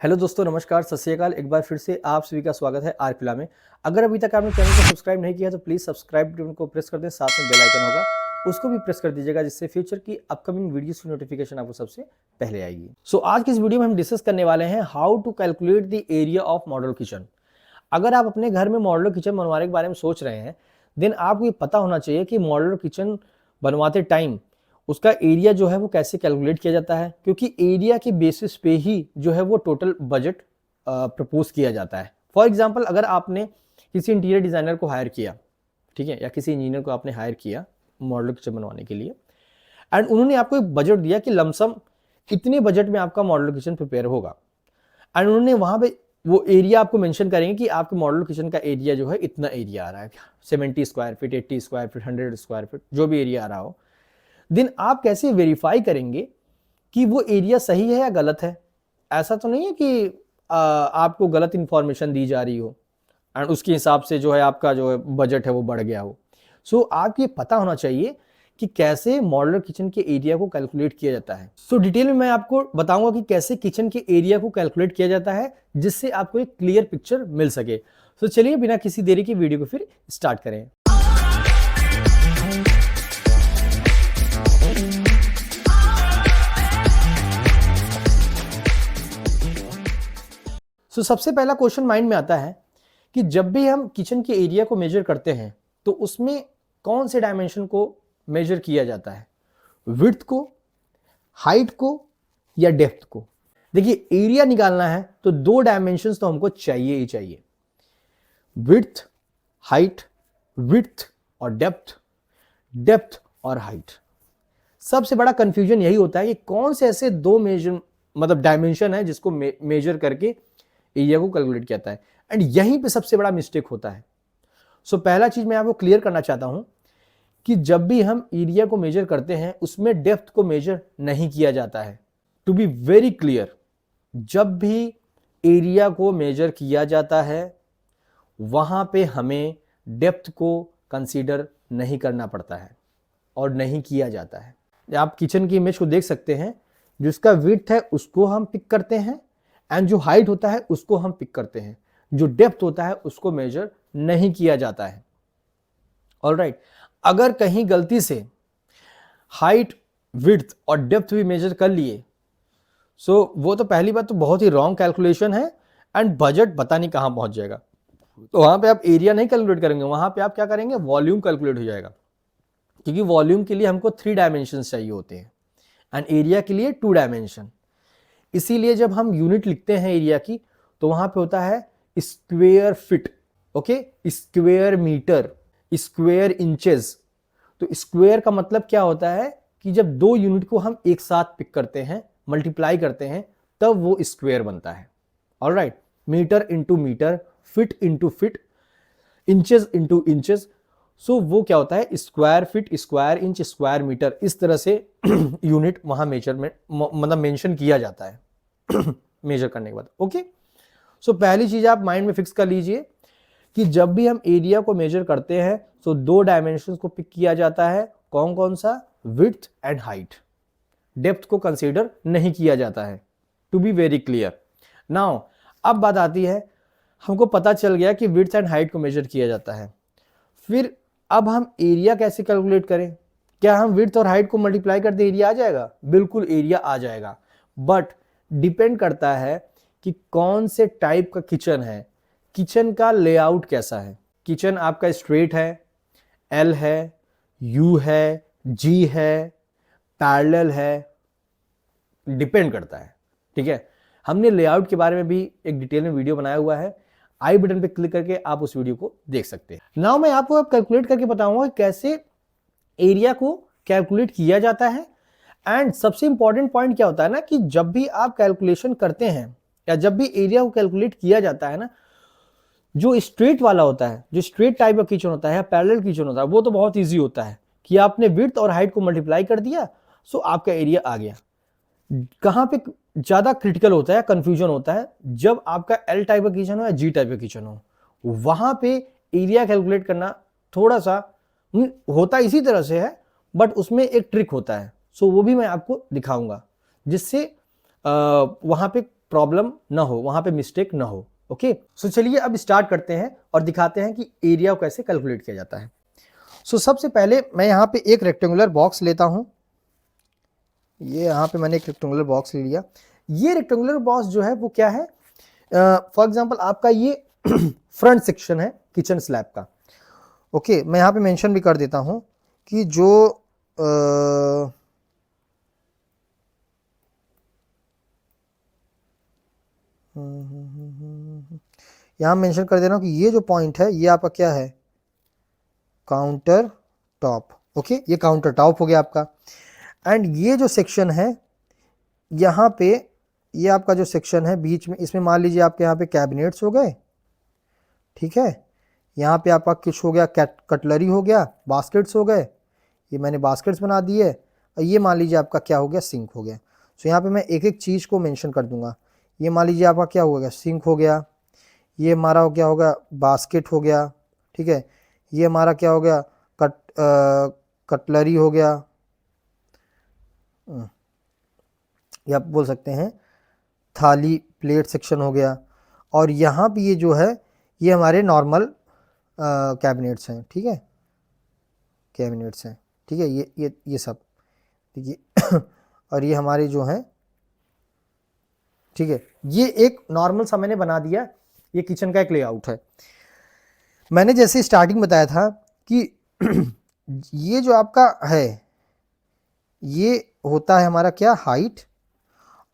Hello दोस्तों, नमस्कार, सत श्री अकाल। एक बार फिर से आप सभी का स्वागत है आर फिल्म में। अगर अभी तक आपने चैनल को सब्सक्राइब नहीं किया तो प्लीज़ सब्सक्राइब बटन को प्रेस कर दें, साथ में बेल आइकन होगा उसको भी प्रेस कर दीजिएगा, जिससे फ्यूचर की अपकमिंग वीडियोस की नोटिफिकेशन आपको सबसे पहले आएगी। आज की इस वीडियो में हम डिस्कस करने वाले हैं how to calculate the area of model kitchen. अगर आप अपने घर में मॉडल किचन बनवाने के बारे में सोच रहे हैं, देन आपको ये पता होना चाहिए कि मॉडल किचन बनवाते टाइम उसका एरिया जो है वो कैसे कैलकुलेट किया जाता है, क्योंकि एरिया के बेसिस पे ही जो है वो टोटल बजट प्रपोज किया जाता है। फॉर एग्जांपल, अगर आपने किसी इंटीरियर डिजाइनर को हायर किया, ठीक है, या किसी इंजीनियर को आपने हायर किया मॉडल किचन बनवाने के लिए, एंड उन्होंने आपको एक बजट दिया कि लमसम इतने बजट में आपका मॉडल किचन प्रिपेयर होगा, एंड उन्होंने वहां पे वो एरिया आपको मेंशन करेंगे कि आपके मॉडल किचन का एरिया जो है इतना एरिया आ रहा है, 70 square feet, 80 square feet, 100 square feet, जो भी एरिया आ रहा हो। दिन आप कैसे वेरीफाई करेंगे कि वो एरिया सही है या गलत है? ऐसा तो नहीं है कि आपको गलत इंफॉर्मेशन दी जा रही हो एंड उसके हिसाब से जो है आपका जो है बजट है वो बढ़ गया हो। आपको ये पता होना चाहिए कि कैसे मॉडुलर किचन के एरिया को कैलकुलेट किया जाता है। डिटेल में मैं आपको बताऊंगा कि कैसे किचन के एरिया को कैलकुलेट किया जाता है, जिससे आपको एक क्लियर पिक्चर मिल सके। चलिए बिना किसी देरी की वीडियो को फिर स्टार्ट करें। सबसे पहला क्वेश्चन माइंड में आता है कि जब भी हम किचन के एरिया को मेजर करते हैं तो उसमें कौन से डायमेंशन को मेजर किया जाता है? विड्थ को, हाइट को, या डेप्थ को? देखिए, एरिया निकालना है तो दो डायमेंशंस तो हमको चाहिए ही चाहिए, विड्थ, हाइट, विड्थ और डेप्थ, डेप्थ और हाइट। सबसे बड़ा कंफ्यूजन यही होता है कि कौन से ऐसे दो मेजर डायमेंशन है जिसको मेजर करके एरिया को कैलकुलेट किया जाता है, एंड यहीं पे सबसे बड़ा मिस्टेक होता है। पहला चीज मैं आपको क्लियर करना चाहता हूं कि जब भी हम एरिया को मेजर करते हैं उसमें डेप्थ को मेजर नहीं किया जाता है। टू बी वेरी क्लियर, जब भी एरिया को मेजर किया जाता है वहां पे हमें डेप्थ को कंसीडर नहीं करना पड़ता है और नहीं किया जाता है। आप किचन की इमेज को देख सकते हैं, जिसका विड्थ है उसको हम पिक करते हैं एंड जो हाइट होता है उसको हम पिक करते हैं, जो डेप्थ होता है उसको मेजर नहीं किया जाता है। ऑलराइट, अगर कहीं गलती से हाइट, विड्थ और डेप्थ भी मेजर कर लिए वो तो पहली बात तो बहुत ही रॉन्ग कैलकुलेशन है एंड बजट पता नहीं कहां पहुंच जाएगा। तो वहां पे आप एरिया नहीं कैलकुलेट करेंगे, वहां पे आप क्या करेंगे, वॉल्यूम कैलकुलेट हो जाएगा, क्योंकि वॉल्यूम के लिए हमको 3 डायमेंशन चाहिए होते हैं एंड एरिया के लिए 2 डायमेंशन। इसीलिए जब हम यूनिट लिखते हैं एरिया की तो वहां पे होता है square feet, okay, square metre, square inches. तो स्क्वायर का मतलब क्या होता है कि जब दो यूनिट को हम एक साथ पिक करते हैं, मल्टीप्लाई करते हैं, तब वो स्क्वायर बनता है। All right, metre into metre, feet into feet, inches into inches. वो क्या होता है, square feet, square inch, square metre, इस तरह से यूनिट वहां मेजरमेंट मेंशन किया जाता है मेजर करने के बाद। ओके, पहली चीज आप माइंड में फिक्स कर लीजिए कि जब भी हम एरिया को मेजर करते हैं तो 2 डायमेंशंस को पिक किया जाता है। कौन कौन सा? Width and height. डेप्थ को कंसीडर नहीं किया जाता है। To be very clear. Now अब बात आती है, हमको पता चल गया कि विड्थ एंड हाइट को मेजर किया जाता है, फिर अब हम एरिया कैसे कैलकुलेट करें? क्या हम विड्थ और हाइट को मल्टीप्लाई कर दे एरिया आ जाएगा? बिल्कुल एरिया आ जाएगा, बट डिपेंड करता है कि कौन से टाइप का किचन है, किचन का लेआउट कैसा है। किचन आपका स्ट्रेट है, एल है, यू है, जी है, पैरेलल है, डिपेंड करता है। ठीक है, हमने लेआउट के बारे में भी एक डिटेल में वीडियो बनाया हुआ है, आई बटन पे क्लिक करके आप उस वीडियो को देख सकते हैं। नाउ मैं आपको अब कैलकुलेट करके बताऊंगा कैसे एरिया को कैलकुलेट किया जाता है। एंड सबसे इंपॉर्टेंट पॉइंट क्या होता है ना, कि जब भी आप कैलकुलेशन करते हैं या जब भी एरिया को कैलकुलेट किया जाता है ना, जो स्ट्रेट वाला होता है, जो स्ट्रेट टाइप का किचन होता है या पैरेलल किचन होता है, वो तो बहुत ईजी होता है कि आपने विड्थ और हाइट को मल्टीप्लाई कर दिया, आपका एरिया आ गया। कहां पे ज्यादा क्रिटिकल होता है, कंफ्यूजन होता है, जब आपका एल टाइप का किचन हो या जी टाइप का किचन हो, वहां पे एरिया कैलकुलेट करना थोड़ा सा होता इसी तरह से है, बट उसमें एक ट्रिक होता है। वो भी मैं आपको दिखाऊंगा, जिससे वहां पे प्रॉब्लम ना हो, वहां पे मिस्टेक ना हो। ओके, सो चलिए अब स्टार्ट करते हैं और दिखाते हैं कि एरिया को कैसे कैलकुलेट किया जाता है। सो सबसे पहले मैं यहाँ पे एक रेक्टेंगुलर बॉक्स लेता हूँ। ये यहाँ पे मैंने एक रेक्टेंगुलर बॉक्स ले लिया। ये रेक्टेंगुलर बॉक्स जो है वो क्या है, फॉर एग्जांपल आपका ये फ्रंट सेक्शन है किचन स्लैब का। ओके, मैं यहाँ पे मेंशन भी कर देता हूँ कि जो यहाँ मेंशन कर दे रहा हूँ कि ये जो पॉइंट है ये आपका क्या है, काउंटर टॉप। ओके, ये काउंटर टॉप हो गया आपका। एंड ये जो सेक्शन है यहाँ पे, ये आपका जो सेक्शन है बीच में, इसमें मान लीजिए आपके यहाँ पे कैबिनेट्स हो गए, ठीक है, यहाँ पे आपका कुछ हो गया, कटलरी हो गया, बास्केट्स हो गए, ये मैंने बास्केट्स बना दिए, और ये मान लीजिए आपका क्या हो गया, सिंक हो गया। सो यहाँ पे मैं एक एक चीज़ को मेंशन कर दूंगा। ये मान लीजिए आपका क्या हो गया, सिंक हो गया, ये हमारा क्या हो गया, बास्केट हो गया, ठीक है, ये हमारा क्या हो गया, कटलरी हो गया, या आप बोल सकते हैं थाली प्लेट सेक्शन हो गया। और यहाँ पे ये जो है ये हमारे नॉर्मल कैबिनेट्स हैं, ठीक है, कैबिनेट्स हैं, ठीक है, ये सब, देखिए और ये हमारे जो हैं, ठीक है, ये एक नॉर्मल सा मैंने बना दिया। ये किचन का एक लेआउट है। मैंने जैसे स्टार्टिंग बताया था कि ये जो आपका है ये होता है हमारा क्या, हाइट,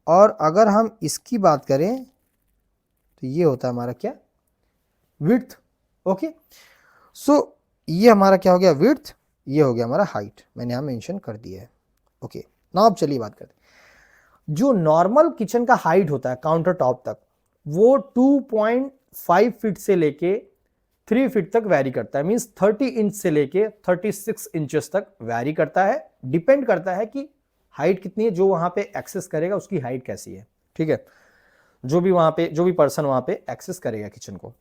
और अगर हम इसकी बात करें तो ये होता है हमारा क्या, विड्थ। ओके, सो ये हमारा क्या हो गया, विड्थ, ये हो गया हमारा हाइट, मैंने यहाँ मेंशन कर दिया है। ओके, नाउ अब चलिए बात करते हैं। जो नॉर्मल किचन का हाइट होता है काउंटर टॉप तक, वो 2.5 फीट से लेके 3 फीट तक वैरी करता है। मींस 30 इंच से लेके 36 इंचेस तक वैरी करता है। डिपेंड करता है कि हाइट कितनी है, जो वहां पे एक्सेस करेगा उसकी हाइट कैसी है, ठीक है, जो भी पर्सन वहां पे एक्सेस करेगा किचन को,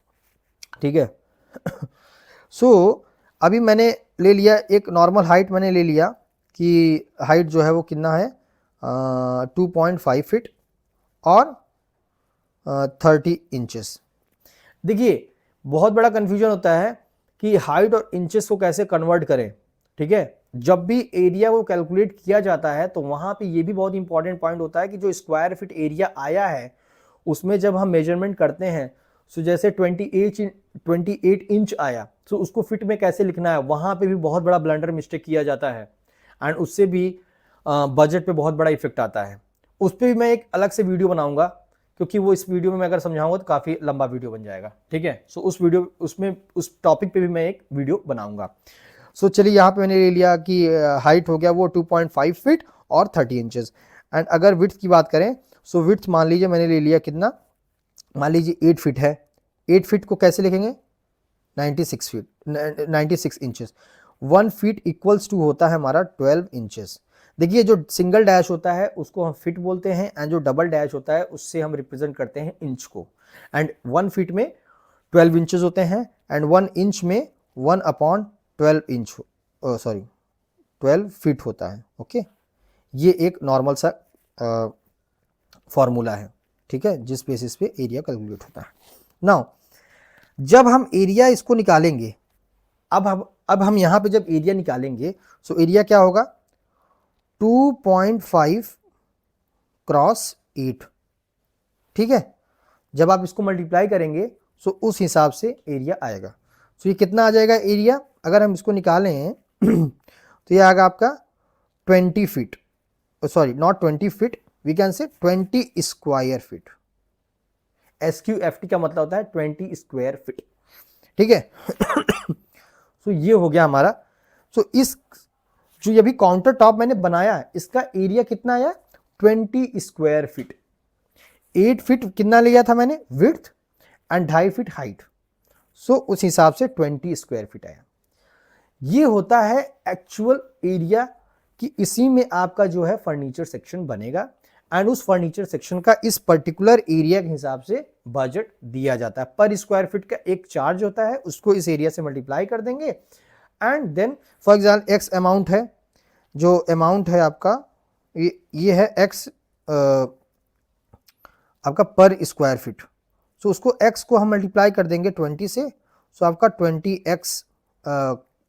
ठीक है। सो अभी मैंने ले लिया एक नॉर्मल हाइट, मैंने ले लिया कि हाइट जो है वो कितना है, 2.5 फीट और 30 इंचेस। देखिए बहुत बड़ा कंफ्यूजन होता है कि हाइट और इंचेस को कैसे कन्वर्ट करें, ठीक है। जब भी एरिया को कैलकुलेट किया जाता है तो वहां पे ये भी बहुत इंपॉर्टेंट पॉइंट होता है कि जो स्क्वायर फीट एरिया आया है उसमें जब हम मेजरमेंट करते हैं, सो जैसे 28 इंच आया, तो उसको फिट में कैसे लिखना है, वहां पे भी बहुत बड़ा ब्लंडर मिस्टेक किया जाता है। एंड उससे भी बजट पे बहुत बड़ा इफेक्ट आता है। उस पर भी मैं एक अलग से वीडियो बनाऊंगा, क्योंकि वो इस वीडियो में मैं अगर समझाऊंगा तो काफी लंबा वीडियो बन जाएगा, ठीक है। सो उस टॉपिक पे भी मैं एक वीडियो बनाऊंगा। सो चलिए यहाँ पे मैंने ले लिया कि हाइट हो गया वो 2.5 फीट और 30 इंचेस। एंड अगर विड्थ की बात करें, सो विड्थ मान लीजिए मैंने ले लिया कितना, मान लीजिए 8 फीट है। 8 फीट को कैसे लिखेंगे, 96 इंचेस। 1 फीट इक्वल्स टू होता है हमारा 12 इंचेस। देखिए जो सिंगल डैश होता है उसको हम फिट बोलते हैं, एंड जो डबल डैश होता है उससे हम रिप्रेजेंट करते हैं इंच को। एंड 1 फीट में 12 इंचेस होते हैं, एंड 1 इंच में 1/12 इंच, सॉरी 12 फीट होता है। ओके, ये एक नॉर्मल सा फॉर्मूला है, ठीक है, जिस बेसिस पे एरिया कैलकुलेट होता है। नाउ जब हम एरिया इसको निकालेंगे, अब हम यहां पे जब एरिया निकालेंगे, सो एरिया क्या होगा, 2.5 क्रॉस 8, ठीक है। जब आप इसको मल्टीप्लाई करेंगे सो उस हिसाब से एरिया आएगा। सो ये कितना आ जाएगा एरिया, अगर हम इसको निकालें तो ये आएगा आपका 20 feet, sorry not 20 feet, we can say 20 square feet. SQFT का मतलब होता है 20 स्क्वायर फीट, ठीक है। सो ये हो गया हमारा। सो इस जो ये भी काउंटर टॉप मैंने बनाया है इसका एरिया कितना आया, 20 स्क्वायर फीट। 8 फीट कितना लिया था मैंने विड्थ, एंड 2.5 फीट हाइट, सो उस हिसाब से 20 स्क्वायर फीट आया। ये होता है एक्चुअल एरिया कि इसी में आपका जो है फर्नीचर सेक्शन बनेगा, एंड उस फर्नीचर सेक्शन का इस पर्टिकुलर एरिया के हिसाब से बजट दिया जाता है। पर स्क्वायर फीट का एक चार्ज होता है, उसको इस एरिया से मल्टीप्लाई कर देंगे, and then for example X amount है, जो अमाउंट है आपका ये है एक्स आपका पर स्क्वायर फीट। सो उसको x को हम मल्टीप्लाई कर देंगे 20 से, सो आपका 20x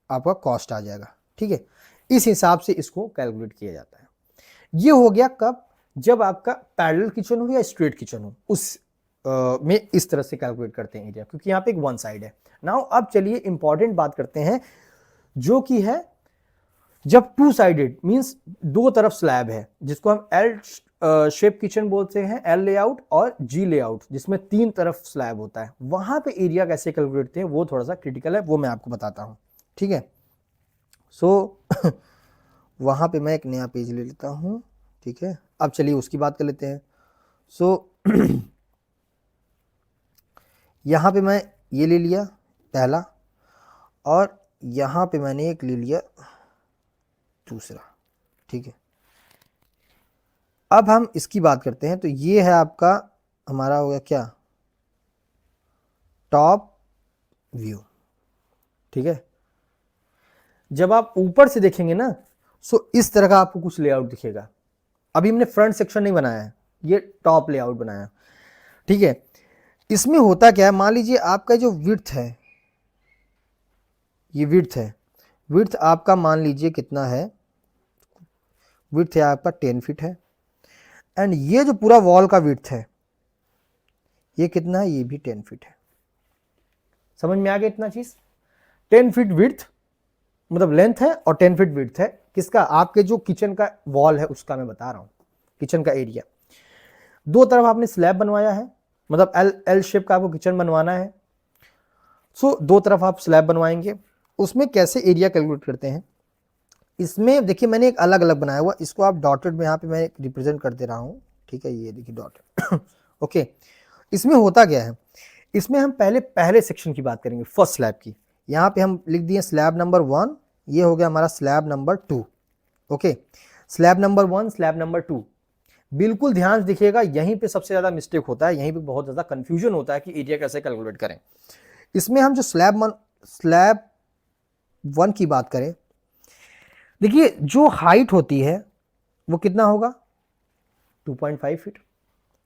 आपका कॉस्ट आ जाएगा। ठीक है, इस हिसाब से इसको कैलकुलेट किया जाता है। ये हो गया कब, जब आपका पैरेलल किचन हो या स्ट्रेट किचन हो, उस में इस तरह से कैलकुलेट करते हैं एरिया, क्योंकि यहाँ पे एक वन साइड है। नाउ अब चलिए इंपॉर्टेंट बात करते हैं, जो कि है जब टू साइडेड मींस दो तरफ स्लैब है, जिसको हम एल शेप किचन बोलते हैं, एल लेआउट और जी लेआउट, जिसमें तीन तरफ स्लैब होता है, वहां पे एरिया कैसे कैलकुलेट करते हैं वो थोड़ा सा क्रिटिकल है, वो मैं आपको बताता हूं। ठीक है, सो वहां पे मैं एक नया पेज ले लेता हूं। ठीक है, अब चलिए उसकी बात कर लेते हैं। सो यहां पे मैं ये ले लिया पहला, और यहां पे मैंने एक ले लिया दूसरा। ठीक है, अब हम इसकी बात करते हैं। तो ये है आपका, हमारा हो गया क्या, टॉप व्यू। ठीक है, जब आप ऊपर से देखेंगे ना, सो इस तरह का आपको कुछ लेआउट दिखेगा। अभी हमने फ्रंट सेक्शन नहीं बनाया है, ये टॉप लेआउट बनाया। ठीक है, इसमें होता क्या है, मान लीजिए आपका जो विड्थ है, ये विड्थ है, विड्थ आपका मान लीजिए कितना है, विड्थ है आपका 10 फीट है, एंड ये जो पूरा वॉल का विड्थ है ये कितना है, ये भी 10 फीट है। समझ में आ गया इतना चीज, 10 फीट विड्थ मतलब लेंथ है और 10 फीट विड्थ है, किसका, आपके जो किचन का वॉल है उसका मैं बता रहा हूं, किचन का एरिया। दो तरफ आपने स्लैब बनवाया है, मतलब एल शेप का आपको किचन बनवाना है। सो दो तरफ आप स्लैब बनवाएंगे, उसमें कैसे एरिया कैलकुलेट करते हैं, इसमें देखिए मैंने एक अलग अलग बनाया हुआ, इसको आप डॉटेड में यहाँ पे मैं रिप्रेजेंट कर दे रहा हूँ। ठीक है, ये देखिए डॉटेड। ओके, इसमें होता क्या है, इसमें हम पहले सेक्शन की बात करेंगे, फर्स्ट स्लैब की। यहाँ पे हम लिख दिए स्लैब नंबर 1, ये हो गया हमारा slab number 2। Okay, slab number 1, slab number 2, बिल्कुल ध्यान से देखिएगा, यहीं पे सबसे ज्यादा मिस्टेक होता है, यहीं पे बहुत ज्यादा कंफ्यूजन होता है कि एरिया कैसे कैलकुलेट करें। इसमें हम जो स्लैब 1 की बात करें, देखिए जो हाइट होती है वो कितना होगा, 2.5 फीट,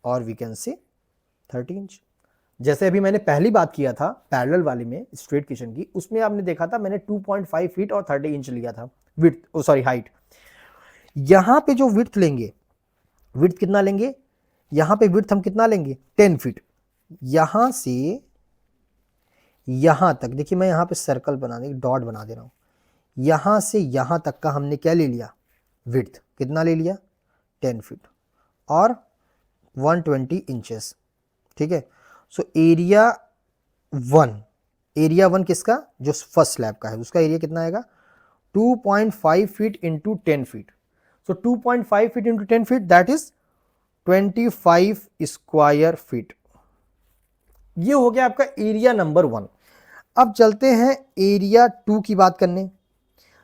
और वी कैन से 30 इंच। जैसे अभी मैंने पहली बात किया था पैरेलल वाली में स्ट्रेट किचन की, उसमें आपने देखा था मैंने 2.5 फीट और 30 इंच लिया था विड्थ, सॉरी हाइट। यहां पे जो विड्थ लेंगे, विड्थ कितना लेंगे, यहां पे विड्थ हम कितना लेंगे, 10 फीट। यहां से यहां तक, देखिए मैं यहां पे सर्कल बना दे, डॉट बना दे रहा हूं, यहां से यहां तक का हमने क्या ले लिया, विड्थ कितना ले लिया, 10 फीट और 120 इंचेस। ठीक है, सो एरिया 1 किसका, जो फर्स्ट स्लैब का है, उसका एरिया कितना आएगा, 2.5 feet into 10 feet. So 2.5 feet into 10 feet that is 25 square feet. ये हो गया आपका एरिया नंबर 1। अब चलते हैं एरिया 2 की बात करने,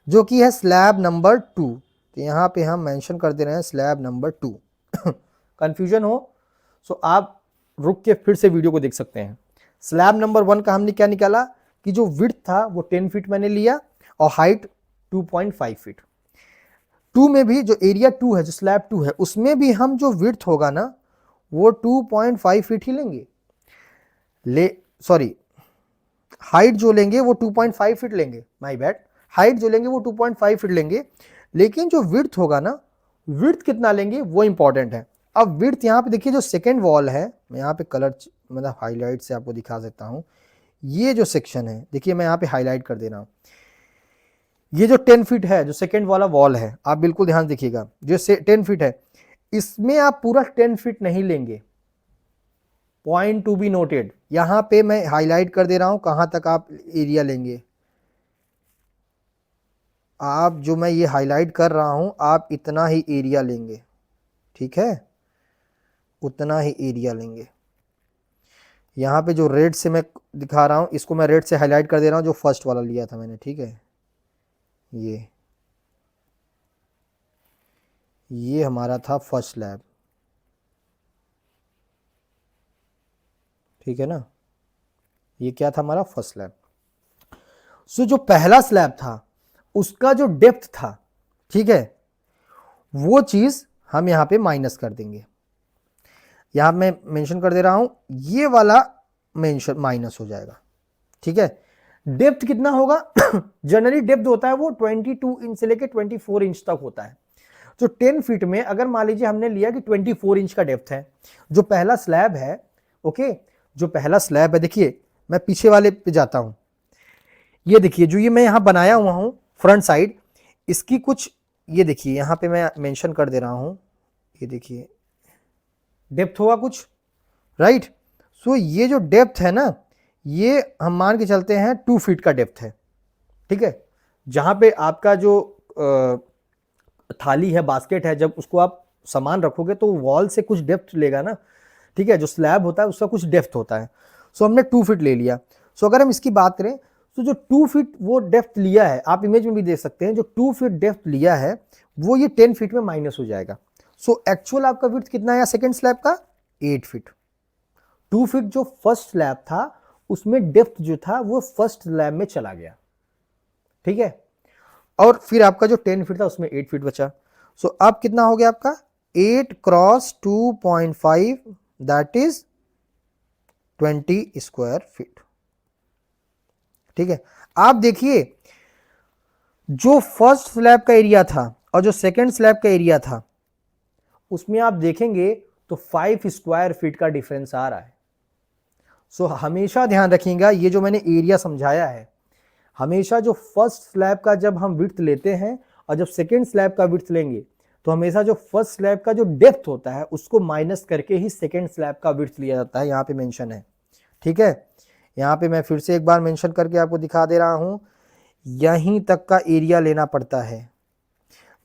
जो कि है स्लैब नंबर 2। तो यहां पे हम मेंशन कर दे रहे हैं स्लैब नंबर 2। कंफ्यूजन हो सो आप रुक के फिर से वीडियो को देख सकते हैं। स्लैब नंबर 1 का हमने क्या निकाला कि जो विड्थ था वो 10 फीट मैंने लिया और हाइट 2.5 फीट। 2 में भी जो एरिया 2 है, जो स्लैब 2 है, उसमें भी हम जो विड्थ होगा ना वो 2.5 फीट ही लेंगे, सॉरी हाइट जो लेंगे वो 2.5 फीट लेंगे, माय बैड, हाइट जो लेंगे वो 2.5 फीट लेंगे, लेकिन जो विड्थ होगा ना, विड्थ कितना लेंगे वो इंपॉर्टेंट है। अब विड्थ यहाँ पे देखिए, जो सेकेंड वॉल है, मैं यहाँ पे कलर मतलब हाईलाइट से आपको दिखा सकता हूँ, ये जो सेक्शन है देखिए मैं यहाँ पे हाईलाइट कर दे रहा हूँ, ये जो 10 फीट है, जो सेकेंड वाला वॉल है, आप बिल्कुल ध्यान देखिएगा, जो 10 फीट है, इसमें आप पूरा 10 फीट नहीं लेंगे, पॉइंट टू बी नोटेड। यहां पे मैं हाईलाइट कर दे रहा हूं कहां तक आप एरिया लेंगे, आप जो मैं ये हाईलाइट कर रहा हूं आप इतना ही एरिया लेंगे। ठीक है, उतना ही एरिया लेंगे। यहां पे जो रेड से मैं दिखा रहा हूं, इसको मैं रेड से हाईलाइट कर दे रहा हूं, जो फर्स्ट वाला लिया था मैंने। ठीक है, ये हमारा था फर्स्ट स्लैब। ठीक है ना, ये क्या था हमारा फर्स्ट स्लैब। सो जो पहला स्लैब था उसका जो डेप्थ था, ठीक है, वो चीज हम यहां पे माइनस कर देंगे। यहाँ मैं मेंशन कर दे रहा हूँ, ये वाला मेंशन माइनस हो जाएगा, ठीक है। डेप्थ कितना होगा? जनरली डेप्थ होता है वो 22 इंच से लेके 24 इंच तक होता है। तो 10 फीट में अगर मान लीजिए हमने लिया कि 24 इंच का डेप्थ है, जो पहला स्लैब है, ओके, जो पहला स्लैब है, देखिए मैं पीछे वाले पे जाता हूं, ये देखिए जो ये मैं यहां बनाया हुआ हूं फ्रंट साइड, इसकी कुछ ये देखिए यहां पे मैं मेंशन कर दे रहा हूं, ये देखिए डेप्थ होगा कुछ, राइट। सो ये जो डेप्थ है ना, ये हम मान के चलते हैं 2 फीट का डेप्थ है, ठीक है। जहां पे आपका जो थाली है, बास्केट है, जब उसको आप सामान रखोगे तो वॉल से कुछ डेप्थ लेगा ना, ठीक है। जो स्लैब होता है उसका कुछ डेप्थ होता है। सो हमने 2 फीट ले लिया। सो अगर हम इसकी बात करें तो जो 2 फीट वो डेप्थ लिया है, आप इमेज में भी देख सकते हैं, जो 2 फीट डेप्थ लिया है वो ये 10 फीट में माइनस हो जाएगा। सो एक्चुअल आपका विड्थ कितना है सेकेंड स्लैब का? 8 फीट। 2 फीट जो फर्स्ट स्लैब था उसमें डेप्थ जो था वो फर्स्ट स्लैब में चला गया, ठीक है। और फिर आपका जो 10 फीट था उसमें 8 फीट बचा। सो अब कितना हो गया आपका? 8 cross 2.5 that is 20 square feet, ठीक है। आप देखिए जो फर्स्ट स्लैब का एरिया था और जो सेकंड स्लैब का एरिया था उसमें आप देखेंगे तो 5 स्क्वायर फीट का डिफरेंस आ रहा है। सो हमेशा ध्यान रखिएगा, ये जो मैंने एरिया समझाया है, हमेशा जो फर्स्ट स्लैब का जब हम विड्थ लेते हैं और जब सेकेंड स्लैब का विड्थ लेंगे तो हमेशा जो फर्स्ट स्लैब का जो डेप्थ होता है उसको माइनस करके ही सेकेंड स्लैब का विड्थ लिया जाता है। यहाँ पे मेंशन है, ठीक है। यहाँ पे मैं फिर से एक बार मेंशन करके आपको दिखा दे रहा हूँ, यहीं तक का एरिया लेना पड़ता है,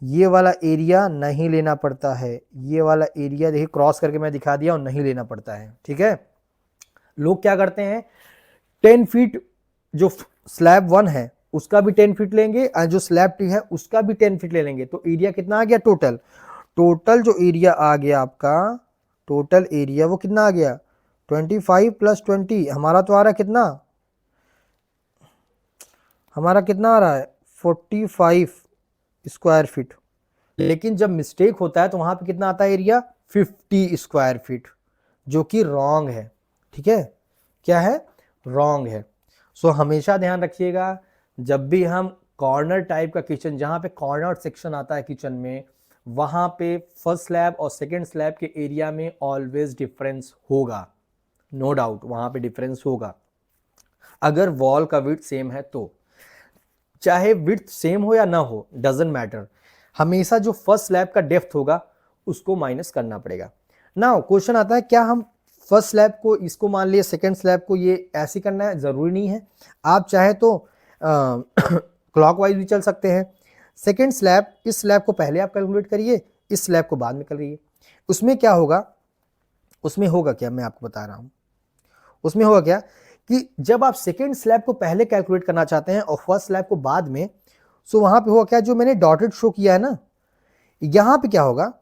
ये वाला एरिया नहीं लेना पड़ता है। ये वाला एरिया देखिए क्रॉस करके मैं दिखा दिया और नहीं लेना पड़ता है, ठीक है। लोग क्या करते हैं, 10 फीट जो स्लैब 1 है उसका भी 10 फीट लेंगे और जो स्लैब 2 है उसका भी 10 फीट ले लेंगे, तो एरिया कितना आ गया टोटल? टोटल जो एरिया आ गया आपका, टोटल एरिया वो कितना आ गया? 25 + 20 हमारा तो आ रहा है कितना? हमारा कितना आ रहा है? 45 स्क्वायर फीट। लेकिन जब मिस्टेक होता है तो वहां पे कितना आता है एरिया? 50 स्क्वायर फीट, जो कि रॉन्ग है, ठीक है। क्या है? रॉन्ग है। सो हमेशा ध्यान रखिएगा, जब भी हम कॉर्नर टाइप का किचन, जहां पे कॉर्नर सेक्शन आता है किचन में, वहां पे फर्स्ट स्लैब और सेकंड स्लैब के एरिया में ऑलवेज डिफरेंस होगा, नो डाउट वहां पे डिफरेंस होगा। अगर वॉल का विड्थ सेम है तो, चाहे विड्थ सेम हो या ना हो डजंट मैटर, हमेशा जो फर्स्ट स्लैब का डेप्थ होगा उसको माइनस करना पड़ेगा। नाउ क्वेश्चन आता है, क्या हम फर्स्ट स्लैब को इसको मान लिए, सेकंड स्लैब को ये ऐसे करना है? जरूरी नहीं है, आप चाहे तो क्लॉकवाइज भी चल सकते हैं। सेकंड स्लैब, इस स्लैब को पहले आप कैलकुलेट करिए, इस स्लैब को बाद में करिए। उसमें क्या होगा, उसमें होगा क्या मैं आपको बता रहा हूं। उसमें होगा क्या कि जब आप सेकंड स्लैब को पहले कैलकुलेट करना चाहते हैं और फर्स्ट स्लैब को बाद में, सो वहां पे होगा क्या, जो मैंने डॉटेड शो किया है ना, यहां पे क्या होगा,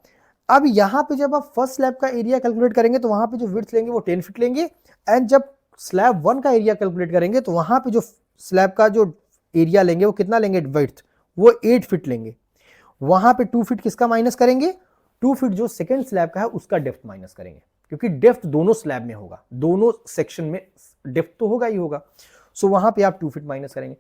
अब यहां पे जब आप फर्स्ट स्लैब का एरिया कैलकुलेट करेंगे तो वहां पे जो विड्थ लेंगे वो 10 फीट लेंगे, एंड जब स्लैब 1 का एरिया कैलकुलेट करेंगे तो वहां पे जो स्लैब का जो एरिया लेंगे वो कितना लेंगे विड्थ, वो 8 फीट लेंगे। वहां पे 2 फीट किसका माइनस करेंगे? 2 फीट जो सेकंड स्लैब का है उसका डेप्थ माइनस करेंगे, क्योंकि डेप्थ दोनों स्लैब में होगा, दोनों सेक्शन में डेप्थ तो होगा ही होगा। सो वहां पे आप 2 फीट माइनस करेंगे।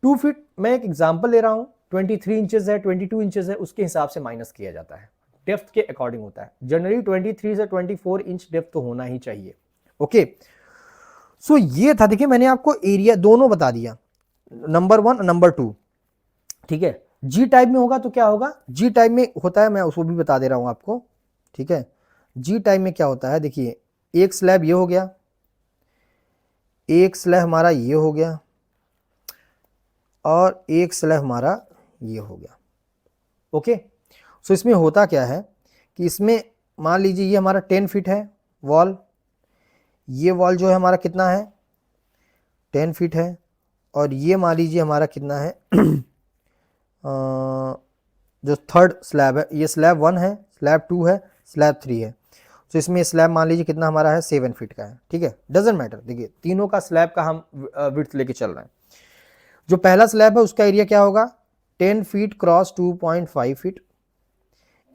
2 फीट मैं एक एग्जांपल ले रहा हूं, 23 इंचेस है, 22 इंचेस है, उसके हिसाब से माइनस किया जाता है, डेप्थ के अकॉर्डिंग होता है। जनरली 23 से 24 इंच डेप्थ तो होना ही चाहिए, ओके। सो ये था, देखिए मैंने आपको एरिया दोनों बता दिया, नंबर 1 नंबर 2, ठीक है। जी टाइप में होगा तो क्या होगा, जी टाइप में होता है, मैं उसको भी बता दे रहा हूं आपको, ठीक है। जी टाइप में क्या होता है, देखिए एक स्लैब ये हो गया, एक स्लैब हमारा ये हो गया, और एक स्लैब हमारा ये हो गया, ओके। सो इसमें होता क्या है कि इसमें मान लीजिए ये हमारा 10 फीट है वॉल, ये वॉल जो है हमारा कितना है, 10 फीट है, और ये मान लीजिए हमारा कितना है जो थर्ड स्लैब है, ये स्लैब 1 है, स्लैब 2 है, स्लैब 3 है। तो इसमें स्लैब मान लीजिए कितना हमारा है, 7 फीट का है, ठीक है, डजंट मैटर। देखिए तीनों का स्लैब का हम विड्थ लेके चल रहे हैं। जो पहला स्लैब है उसका एरिया क्या होगा, 10 फीट क्रॉस 2.5 फीट।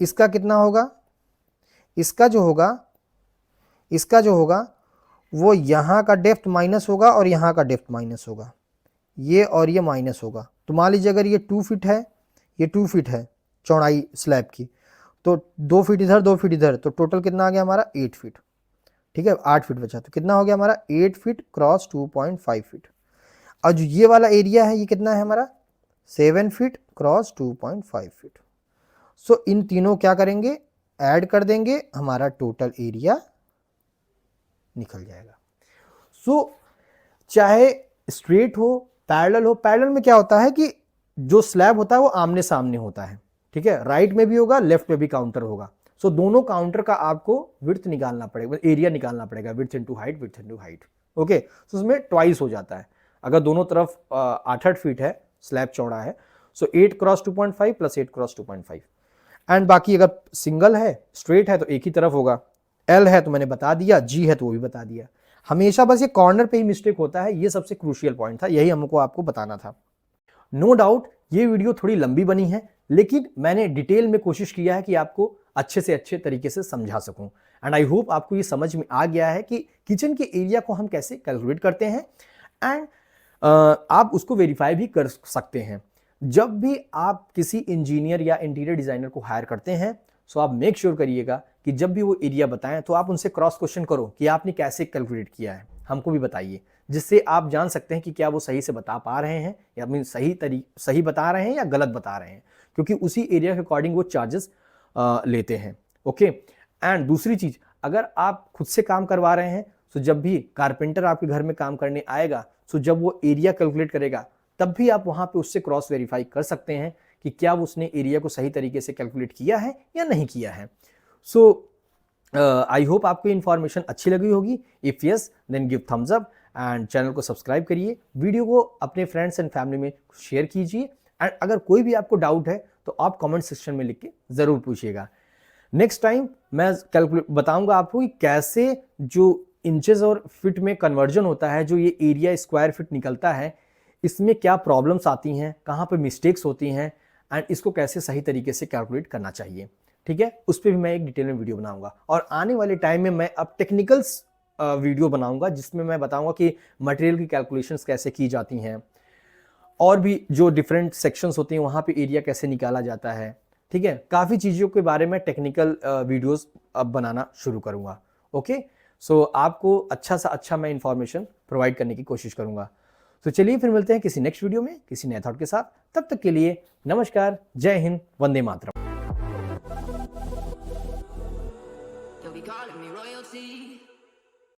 इसका कितना होगा, इसका जो होगा इसका जो होगा वो यहाँ का डेप्थ माइनस होगा और यहाँ का डेप्थ माइनस होगा, ये और ये माइनस होगा। तो मान लीजिए अगर ये 2 फीट है, ये 2 फीट है चौड़ाई स्लैब की, तो 2 फीट इधर 2 फीट इधर, तो टोटल कितना आ गया हमारा 8 फीट। ठीक है, 8 फीट बचा, तो कितना हो गया हमारा 8 फीट क्रॉस 2.5 फीट। और जो ये वाला एरिया है ये कितना है हमारा 7 फीट क्रॉस 2.5 फीट। सो इन तीनों क्या करेंगे, ऐड कर देंगे, हमारा टोटल एरिया निकल जाएगा। सो चाहे स्ट्रेट हो पैरेलल हो, पैरेलल में क्या होता है कि जो स्लैब होता है वो आमने सामने होता है, ठीक है, राइट में भी होगा लेफ्ट में भी काउंटर होगा। सो दोनों काउंटर का आपको विड्थ निकालना पड़ेगा, एरिया निकालना पड़ेगा, width into height, width into height. Okay, so उसमें ट्वाइस हो जाता है। अगर दोनों तरफ 8 फीट है, स्लैब चौड़ा है, सो 8 क्रॉस 2.5 प्लस 8 क्रॉस 2.5। एंड बाकी अगर सिंगल है स्ट्रेट है तो एक ही तरफ होगा। एल है तो मैंने बता दिया, जी है तो वो भी बता दिया। हमेशा बस ये कॉर्नर पे ही मिस्टेक होता है, ये सबसे क्रूशियल पॉइंट था, यही हमको आपको बताना था। नो डाउट ये वीडियो थोड़ी लंबी बनी है, लेकिन मैंने डिटेल में कोशिश किया है कि आपको अच्छे से अच्छे तरीके से समझा सकूं। एंड आई होप आपको ये समझ में आ गया है कि किचन के एरिया को हम कैसे कैलकुलेट करते हैं, एंड आप उसको वेरीफाई भी कर सकते हैं। जब भी आप किसी इंजीनियर या इंटीरियर डिजाइनर को हायर करते हैं, सो आप मेक श्योर करिएगा कि जब भी वो एरिया बताएं तो आप उनसे क्रॉस क्वेश्चन करो कि आपने कैसे कैलकुलेट किया है, हमको भी बताइए, जिससे आप जान सकते हैं कि क्या वो सही से बता पा रहे हैं या अपनी सही बता रहे हैं या गलत बता रहे हैं, क्योंकि उसी एरिया के अकॉर्डिंग वो चार्जेस लेते हैं। ओके, एंड दूसरी चीज, अगर आप खुद से काम करवा रहे हैं, तो जब भी कारपेंटर आपके घर में काम करने आएगा, तो जब वो एरिया कैलकुलेट करेगा तब भी आप वहां पे उससे क्रॉस वेरीफाई कर सकते हैं कि क्या उसने एरिया को सही तरीके से कैलकुलेट किया है या नहीं किया है। सो आई होप आपको इन्फॉर्मेशन अच्छी लगी होगी। If yes then give thumbs up and channel को सब्सक्राइब करिए, वीडियो को अपने फ्रेंड्स एंड फैमिली में शेयर कीजिए। एंड अगर कोई भी आपको डाउट है तो आप कमेंट सेक्शन में लिख के जरूर पूछिएगा। नेक्स्ट टाइम मैं कैलकुलेट बताऊंगा आपको कि कैसे जो इंचेस और फिट में कन्वर्जन होता है, जो ये एरिया स्क्वायर फिट निकलता है, इसमें क्या प्रॉब्लम्स आती हैं, कहाँ पे मिस्टेक्स होती हैं, एंड इसको कैसे सही तरीके से कैलकुलेट करना चाहिए। ठीक है, उस पर भी मैं एक डिटेल में वीडियो बनाऊंगा। और आने वाले टाइम में मैं अब टेक्निकल्स वीडियो बनाऊंगा जिसमें मैं बताऊंगा कि मटेरियल की कैलकुलेशंस कैसे की जाती हैं, और भी जो डिफरेंट सेक्शंस होती हैं वहाँ पे एरिया कैसे निकाला जाता है। ठीक है, काफ़ी चीज़ों के बारे में टेक्निकल वीडियोस अब बनाना शुरू करूँगा। ओके, सो आपको अच्छा सा अच्छा मैं इंफॉर्मेशन प्रोवाइड करने की कोशिश करूँगा। तो चलिए फिर मिलते हैं किसी नेक्स्ट वीडियो में किसी नए थॉट के साथ। तब तक के लिए नमस्कार, जय हिंद, वंदे मातरम।